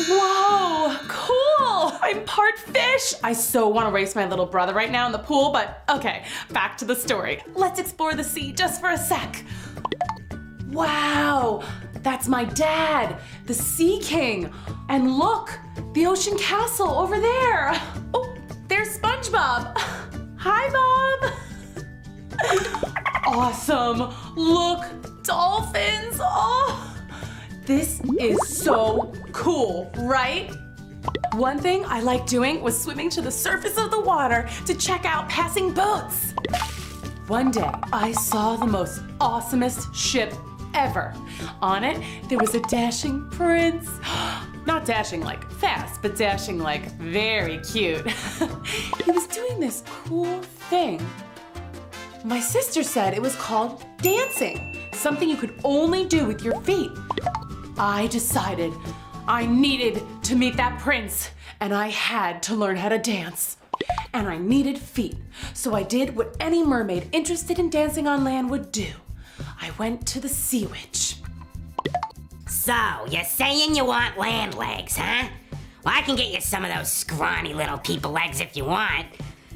Whoa, cool! I'm part fish! I so want to race my little brother right now in the pool, but okay, back to the story. Let's explore the sea just for a sec. Wow, that's my dad, the Sea King. And look, the ocean castle over there. Oh, there's SpongeBob. Hi, Bob. Awesome, look, dolphins. Oh, this is so cool, right? One thing I liked doing was swimming to the surface of the water to check out passing boats. One day, I saw the most awesomest ship ever. On it, there was a dashing prince. Not dashing like fast, but dashing like very cute. He was doing this cool thing. My sister said it was called dancing, something you could only do with your feet. I decided I needed to meet that prince, and I had to learn how to dance. And I needed feet, so I did what any mermaid interested in dancing on land would do. I went to the sea witch. So, you're saying you want land legs, huh? Well, I can get you some of those scrawny little people legs if you want.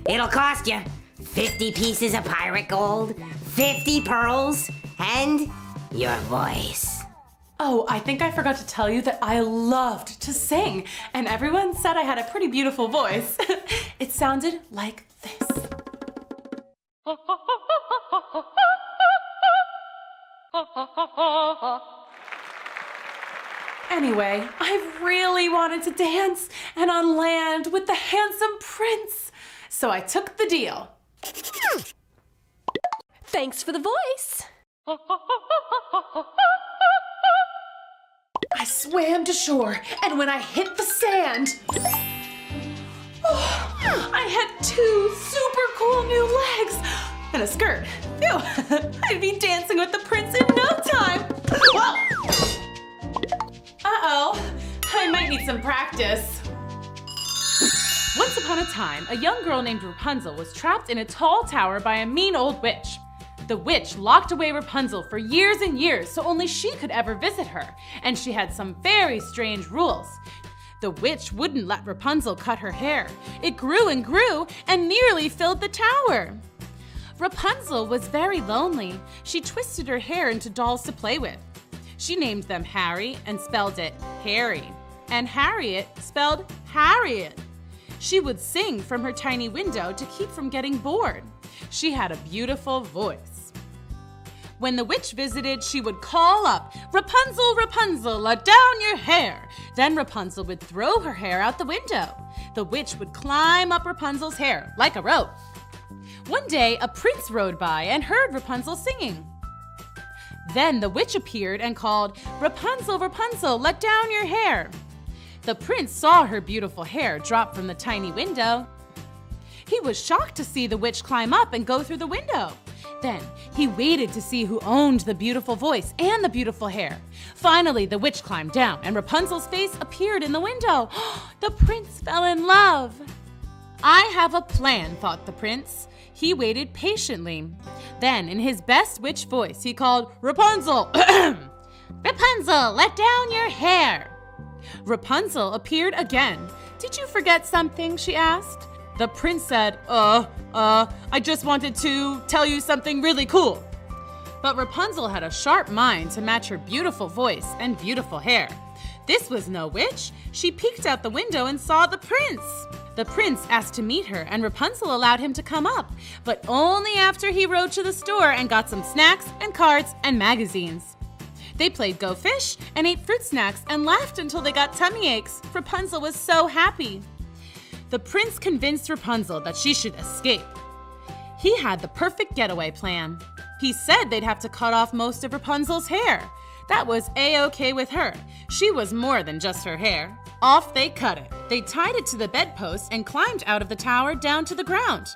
It'll cost you 50 pieces of pirate gold, 50 pearls, and your voice. Oh, I think I forgot to tell you that I loved to sing, and everyone said I had a pretty beautiful voice. It sounded like this. Anyway, I really wanted to dance and on land with the handsome prince, so I took the deal. Thanks for the voice. I swam to shore, and when I hit the sand, I had 2 super cool new legs and a skirt. Phew, I'd be dancing with the prince in no time. Whoa! Uh-oh, I might need some practice. Once upon a time, a young girl named Rapunzel was trapped in a tall tower by a mean old witch. The witch locked away Rapunzel for years and years so only she could ever visit her, and she had some very strange rules. The witch wouldn't let Rapunzel cut her hair. It grew and grew and nearly filled the tower. Rapunzel was very lonely. She twisted her hair into dolls to play with. She named them Harry and spelled it Harry, and Harriet spelled Harriet. She would sing from her tiny window to keep from getting bored. She had a beautiful voice. When the witch visited, she would call up, "Rapunzel, Rapunzel, let down your hair." Then Rapunzel would throw her hair out the window. The witch would climb up Rapunzel's hair like a rope. One day, a prince rode by and heard Rapunzel singing. Then the witch appeared and called, "Rapunzel, Rapunzel, let down your hair." The prince saw her beautiful hair drop from the tiny window. He was shocked to see the witch climb up and go through the window. Then he waited to see who owned the beautiful voice and the beautiful hair. Finally, the witch climbed down and Rapunzel's face appeared in the window. The prince fell in love. "I have a plan," thought the prince. He waited patiently. Then, in his best witch voice, he called, "Rapunzel! Rapunzel, let down your hair." Rapunzel appeared again. "Did you forget something?" she asked. The prince said, I just wanted to tell you something really cool." But Rapunzel had a sharp mind to match her beautiful voice and beautiful hair. This was no witch. She peeked out the window and saw the prince. The prince asked to meet her, and Rapunzel allowed him to come up, but only after he rode to the store and got some snacks and cards and magazines. They played Go Fish and ate fruit snacks and laughed until they got tummy aches. Rapunzel was so happy. The prince convinced Rapunzel that she should escape. He had the perfect getaway plan. He said they'd have to cut off most of Rapunzel's hair. That was A-okay with her. She was more than just her hair. Off they cut it. They tied it to the bedpost and climbed out of the tower down to the ground.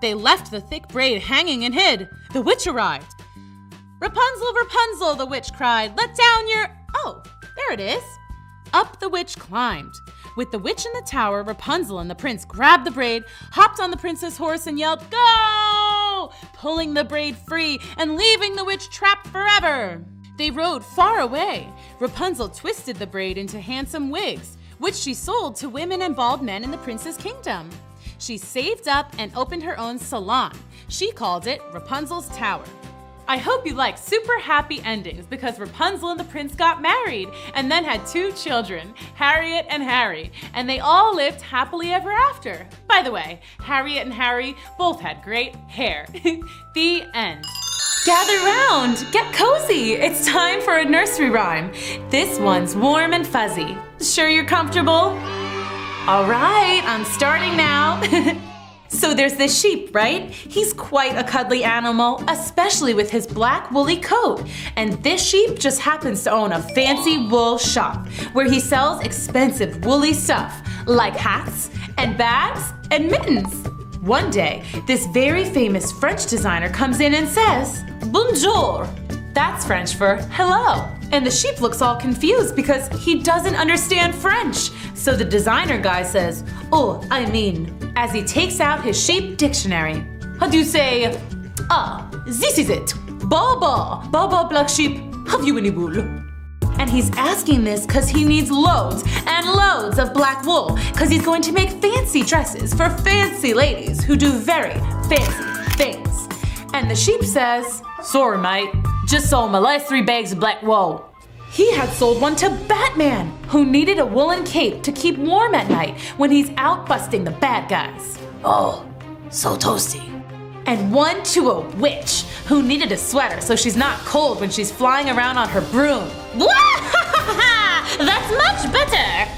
They left the thick braid hanging and hid. The witch arrived. "Rapunzel, Rapunzel," the witch cried, "let down your—" Oh, there it is. Up the witch climbed. With the witch in the tower, Rapunzel and the prince grabbed the braid, hopped on the prince's horse, and yelled, "Go!" pulling the braid free and leaving the witch trapped forever. They rode far away. Rapunzel twisted the braid into handsome wigs, which she sold to women and bald men in the prince's kingdom. She saved up and opened her own salon. She called it Rapunzel's Tower. I hope you like super happy endings because Rapunzel and the prince got married and then had 2 children, Harriet and Hairy, and they all lived happily ever after. By the way, Harriet and Hairy both had great hair. The end. Gather round, get cozy. It's time for a nursery rhyme. This one's warm and fuzzy. Sure you're comfortable? All right, I'm starting now. So there's this sheep, right? He's quite a cuddly animal, especially with his black woolly coat. And this sheep just happens to own a fancy wool shop where he sells expensive woolly stuff like hats and bags and mittens. One day, this very famous French designer comes in and says, "Bonjour." That's French for hello. And the sheep looks all confused because he doesn't understand French. So the designer guy says, "Oh, I mean," as he takes out his sheep dictionary. How do you say, "Ah, this is it. Baba, black sheep, have you any wool?" And he's asking this because he needs loads and loads of black wool because he's going to make fancy dresses for fancy ladies who do very fancy things. And the sheep says, "Sorry, mate, just sold my last 3 bags of black wool." He had sold one to Batman, who needed a woolen cape to keep warm at night when he's out busting the bad guys. Oh, so toasty. And one to a witch, who needed a sweater so she's not cold when she's flying around on her broom. That's much better.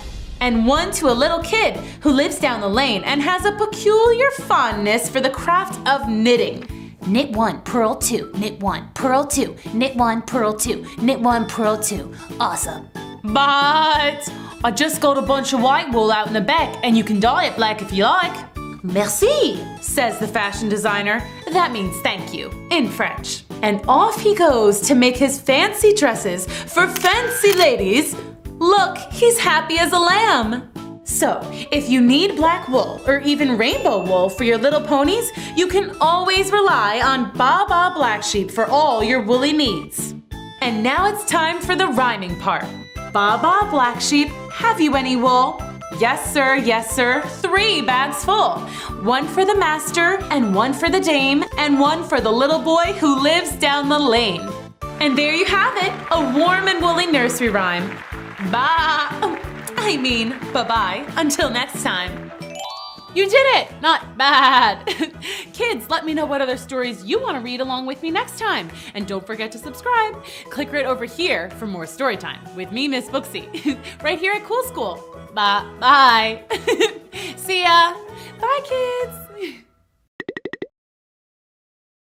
And one to a little kid who lives down the lane and has a peculiar fondness for the craft of knitting. Knit 1, purl 2, knit 1, purl 2, knit 1, purl 2, knit 1, purl 2. Awesome. But I just got a bunch of white wool out in the back and you can dye it black if you like. Merci, says the fashion designer. That means thank you in French. And off he goes to make his fancy dresses for fancy ladies. Look, he's happy as a lamb. So, if you need black wool or even rainbow wool for your little ponies, you can always rely on Baba Black Sheep for all your woolly needs. And now it's time for the rhyming part. Baba Black Sheep, have you any wool? Yes, sir, 3 bags full. 1 for the master, and 1 for the dame, and 1 for the little boy who lives down the lane. And there you have it, a warm and woolly nursery rhyme. Bye-bye. Until next time. You did it! Not bad. Kids, let me know what other stories you want to read along with me next time. And don't forget to subscribe. Click right over here for more story time with me, Miss Booksy, right here at Cool School. Bye. See ya. Bye, kids.